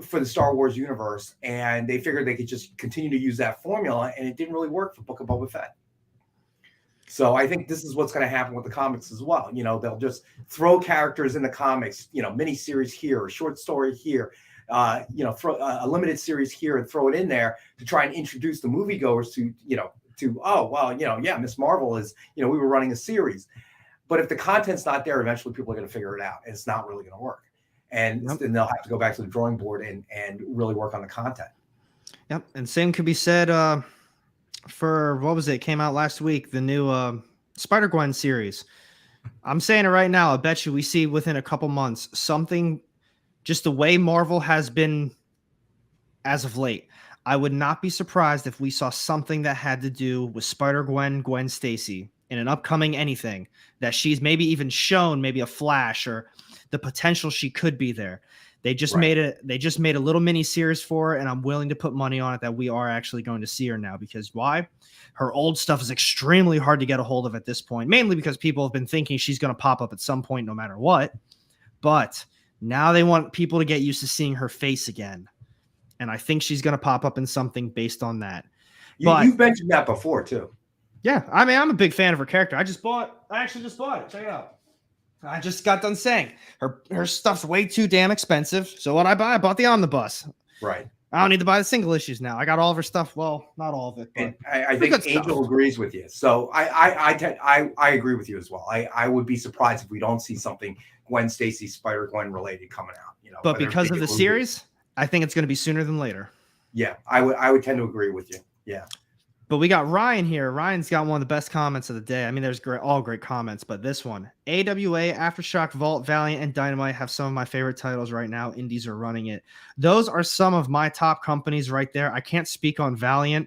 for the Star Wars universe. And they figured they could just continue to use that formula. And it didn't really work for Book of Boba Fett. So I think this is what's going to happen with the comics as well. They'll just throw characters in the comics, mini series here, a short story here, throw a limited series here and throw it in there to try and introduce the moviegoers to, Miss Marvel is, we were running a series. But if the content's not there, eventually people are going to figure it out. And it's not really going to work. And then they'll have to go back to the drawing board and really work on the content. Yep. And same could be said for, what was it? Came out last week, the new Spider-Gwen series. I'm saying it right now. I bet you we see within a couple months something, just the way Marvel has been as of late. I would not be surprised if we saw something that had to do with Spider-Gwen, Gwen Stacy in an upcoming anything that she's maybe even shown, maybe a flash or the potential she could be there. They just made a little mini series for her, and I'm willing to put money on it that we are actually going to see her now. Because why? Her old stuff is extremely hard to get a hold of at this point, mainly because people have been thinking she's going to pop up at some point no matter what. But now they want people to get used to seeing her face again. And I think she's going to pop up in something based on that. You've mentioned that before, too. Yeah. I mean, I'm a big fan of her character. I actually just bought it. Check it out. I just got done saying her stuff's way too damn expensive. So what I buy? I bought the omnibus. Right. I don't need to buy the single issues now. I got all of her stuff. Well, not all of it. But I think Angel agrees with you. So I agree with you as well. I would be surprised if we don't see something Gwen Stacy, Spider-Gwen related coming out. But because of the series, I think it's going to be sooner than later. Yeah, I would tend to agree with you. Yeah. But we got Ryan here. Ryan's got one of the best comments of the day. I mean, there's all great comments, but this one, AWA, Aftershock, Vault, Valiant, and Dynamite have some of my favorite titles right now. Indies are running it. Those are some of my top companies right there. I can't speak on Valiant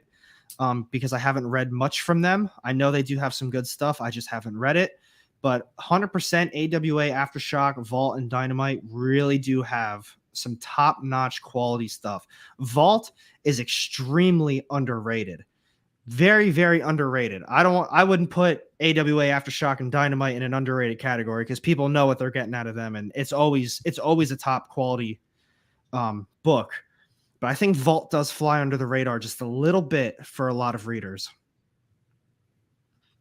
because I haven't read much from them. I know they do have some good stuff. I just haven't read it. But 100% AWA, Aftershock, Vault, and Dynamite really do have some top-notch quality stuff. Vault is extremely underrated. Very, very underrated. I wouldn't put AWA, Aftershock, and Dynamite in an underrated category because people know what they're getting out of them, and it's always a top quality book. But I think Vault does fly under the radar just a little bit for a lot of readers.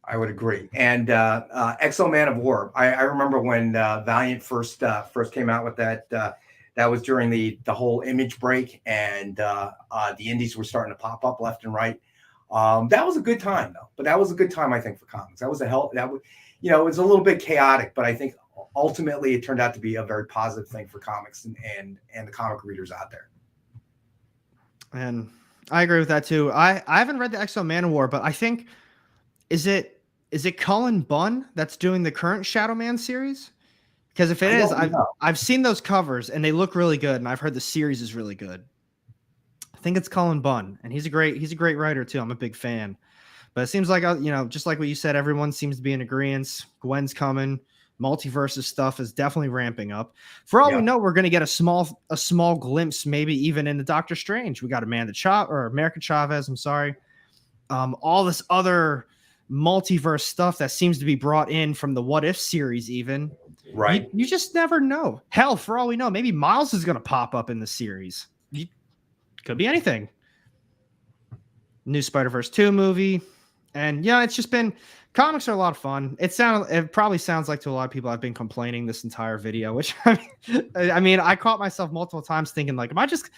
I would agree. And Exo Man of War. I remember when Valiant first came out with that. That was during the whole Image break, and the indies were starting to pop up left and right. That was a good time, though. But that was a good time, I think, for comics. That was it was a little bit chaotic, but I think ultimately it turned out to be a very positive thing for comics and the comic readers out there. And I agree with that too. I haven't read the Exo Man of War, but I think is it Cullen Bunn that's doing the current Shadow Man series? Because if it is, I've seen those covers and they look really good, and I've heard the series is really good. I think it's Cullen Bunn, and he's a great writer too. I'm a big fan. But it seems like just like what you said, everyone seems to be in agreement. Gwen's coming. Multiverses stuff is definitely ramping up. For all we know, we're going to get a small glimpse, maybe even in the Doctor Strange. We got America Chavez. I'm sorry. All this other multiverse stuff that seems to be brought in from the What If series, even. Right. You just never know. Hell, for all we know, maybe Miles is going to pop up in the series. Could be anything. New Spider-Verse 2 movie. And it's just been, comics are a lot of fun. It probably sounds like to a lot of people I've been complaining this entire video, which I mean, I caught myself multiple times thinking like, am I just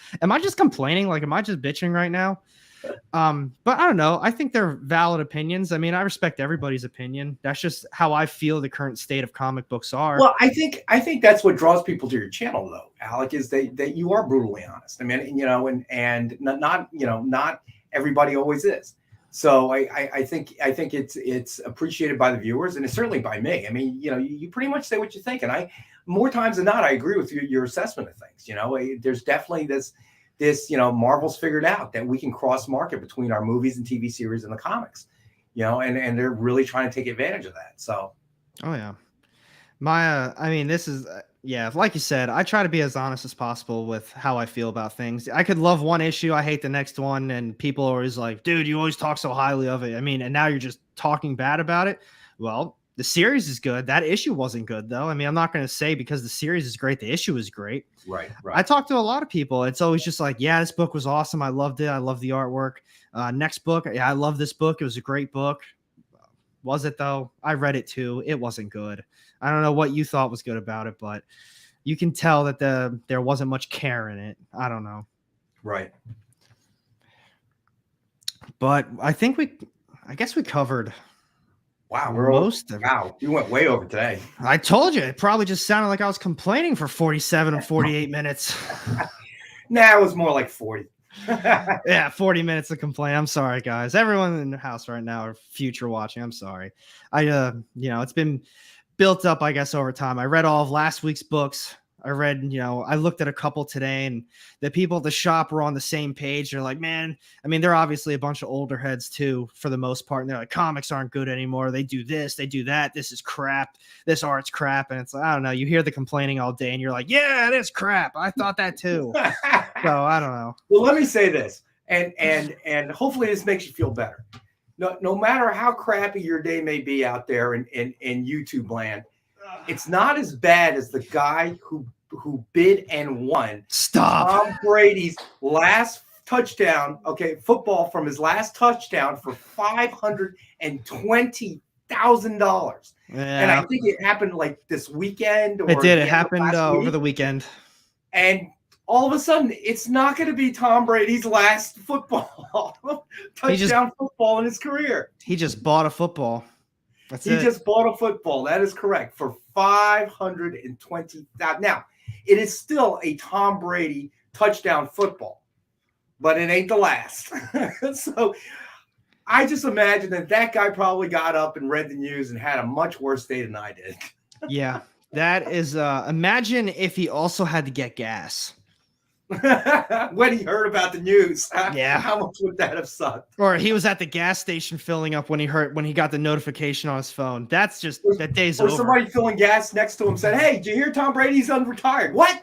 complaining? Like, am I just bitching right now? But I don't know. I think they're valid opinions. I mean, I respect everybody's opinion. That's just how I feel the current state of comic books are. Well, I think that's what draws people to your channel, though, Alec, is that you are brutally honest. I mean, and not everybody always is. So I think it's appreciated by the viewers, and it's certainly by me. I mean, you pretty much say what you think, and more times than not, I agree with your assessment of things. There's definitely this Marvel's figured out that we can cross market between our movies and TV series and the comics, and they're really trying to take advantage of that. So, oh yeah, I mean, this is like you said, I try to be as honest as possible with how I feel about things. I could love one issue, I hate the next one, and people are always like, dude, you always talk so highly of it. I mean, and now you're just talking bad about it. Well, the series is good. That issue wasn't good, though. I mean, I'm not going to say because the series is great, the issue is great. Right. I talked to a lot of people. It's always just like, yeah, this book was awesome. I loved it. I love the artwork. Next book, I love this book. It was a great book. Was it, though? I read it, too. It wasn't good. I don't know what you thought was good about it, but you can tell that there wasn't much care in it. I don't know. Right. But I guess we covered. Wow, we went way over today. I told you, it probably just sounded like I was complaining for 47 or 48 minutes. Nah, it was more like 40. Yeah, 40 minutes of complaint. I'm sorry, guys. Everyone in the house right now or future watching, I'm sorry. It's been built up, I guess, over time. I read all of last week's books. I looked at a couple today, and the people at the shop were on the same page. They're like, man, I mean, they're obviously a bunch of older heads too, for the most part. And they're like, comics aren't good anymore. They do this, they do that. This is crap. This art's crap. And it's like, I don't know. You hear the complaining all day and you're like, yeah, it is crap. I thought that too. So I don't know. Well, let me say this, and hopefully this makes you feel better. No matter how crappy your day may be out there in YouTube land, it's not as bad as the guy who bid and won. Stop. Tom Brady's last touchdown. Okay, football from his last touchdown for $520,000. Yeah. And I think it happened like this weekend. It did. It happened over the weekend. And all of a sudden, it's not going to be Tom Brady's last touchdown football in his career. He just bought a football. He just bought a football. That is correct, for $520,000. Now, it is still a Tom Brady touchdown football, but it ain't the last. So I just imagine that guy probably got up and read the news and had a much worse day than I did. Yeah, that is. Imagine if he also had to get gas. When he heard about the news, yeah, how much would that have sucked? Or he was at the gas station filling up when he got the notification on his phone. That's just that day's over. Or somebody filling gas next to him said, "Hey, did you hear Tom Brady's unretired?" What?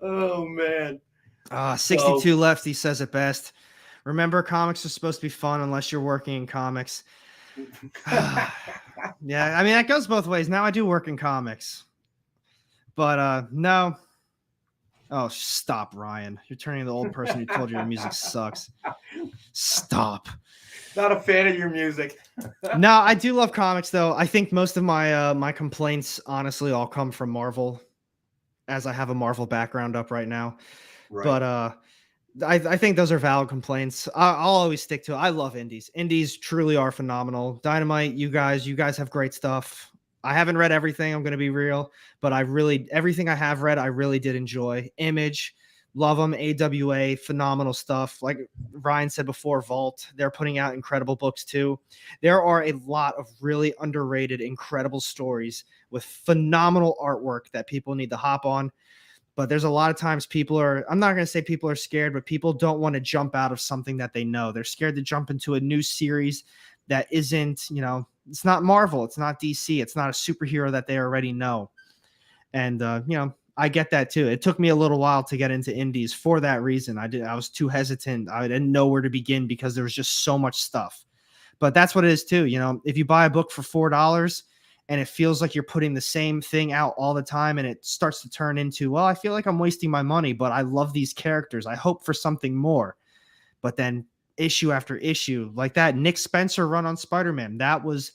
Oh man. 62 Lefty says it best. Remember, comics are supposed to be fun unless you're working in comics. Yeah, I mean, that goes both ways. Now I do work in comics. But no. Oh, stop, Ryan. You're turning the old person who told you your music sucks. Stop. Not a fan of your music. No, I do love comics, though. I think most of my my complaints, honestly, all come from Marvel, as I have a Marvel background up right now. Right. But I think those are valid complaints. I'll always stick to it. I love indies. Indies truly are phenomenal. Dynamite, you guys have great stuff. I haven't read everything, I'm going to be real, but everything I have read, I really did enjoy. Image, love them. AWA, phenomenal stuff. Like Ryan said before, Vault, they're putting out incredible books too. There are a lot of really underrated, incredible stories with phenomenal artwork that people need to hop on. But there's a lot of times I'm not going to say people are scared, but people don't want to jump out of something that they know. They're scared to jump into a new series that isn't, it's not Marvel, it's not DC, it's not a superhero that they already know. And, I get that too. It took me a little while to get into indies for that reason. I was too hesitant. I didn't know where to begin because there was just so much stuff. But that's what it is too. If you buy a book for $4 and it feels like you're putting the same thing out all the time and it starts to turn into, well, I feel like I'm wasting my money, but I love these characters. I hope for something more. But then issue after issue, like that Nick Spencer run on Spider-Man, that was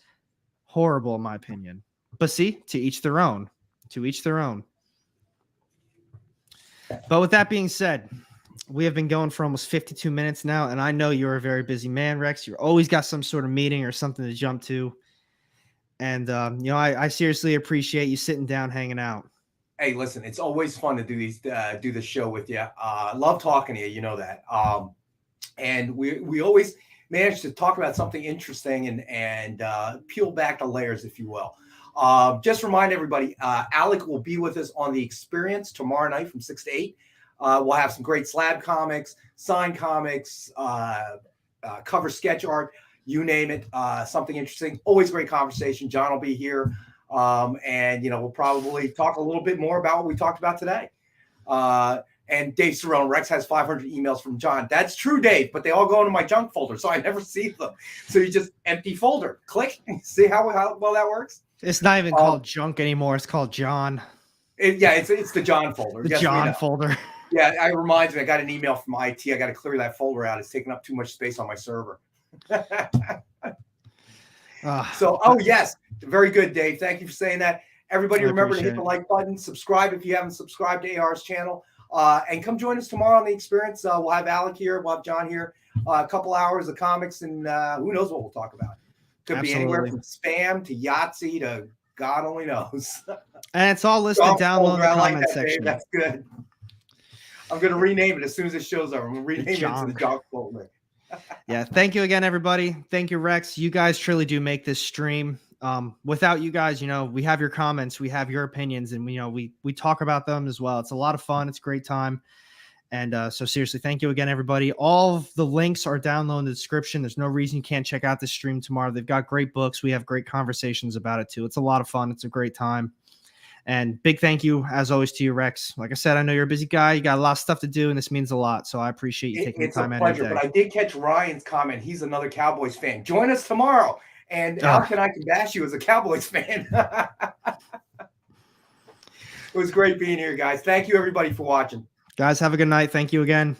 horrible in my opinion. But see, to each their own. To each their own. But with that being said, we have been going for almost 52 minutes now, and I know you're a very busy man, Rex. You're always got some sort of meeting or something to jump to. And, I seriously appreciate you sitting down, hanging out. Hey, listen, it's always fun to do this show with you. I love talking to you. You know that. And we always manage to talk about something interesting and peel back the layers, if you will. Just remind everybody, Alec will be with us on The Experience tomorrow night from 6 to 8. We'll have some great slab comics, signed comics, cover sketch art, you name it, something interesting. Always great conversation. John will be here. And, we'll probably talk a little bit more about what we talked about today. And Dave Cerrone, Rex has 500 emails from John. That's true, Dave, but they all go into my junk folder, so I never see them. So you just empty folder. Click. See how well that works? It's not even called junk anymore. It's called John. It's the John folder. The John folder. Yeah, it reminds me. I got an email from IT. I got to clear that folder out. It's taking up too much space on my server. Yes, very good, Dave. Thank you for saying that. Everybody, remember to hit the like button, subscribe if you haven't subscribed to AR's channel, and come join us tomorrow on The Experience. We'll have Alec here, we'll have John here, a couple hours of comics, and who knows what we'll talk about. Could be anywhere from spam to Yahtzee to God only knows. And it's all listed down in the comment section. That's good. I'm going to rename it as soon as it shows up. I'm going to rename it to the junk folder. Yeah, thank you again, everybody. Thank you, Rex. You guys truly do make this stream. Without you guys, we have your comments, we have your opinions, and we talk about them as well. It's a lot of fun. It's a great time. And so seriously, thank you again, everybody. All of the links are down low in the description. There's no reason you can't check out the stream tomorrow. They've got great books. We have great conversations about it too. It's a lot of fun. It's a great time. And big thank you, as always, to you, Rex. Like I said, I know you're a busy guy. You got a lot of stuff to do, and this means a lot. So I appreciate you taking the time out of your day. But I did catch Ryan's comment. He's another Cowboys fan. Join us tomorrow. And how can I bash you as a Cowboys fan? It was great being here, guys. Thank you, everybody, for watching. Guys, have a good night. Thank you again.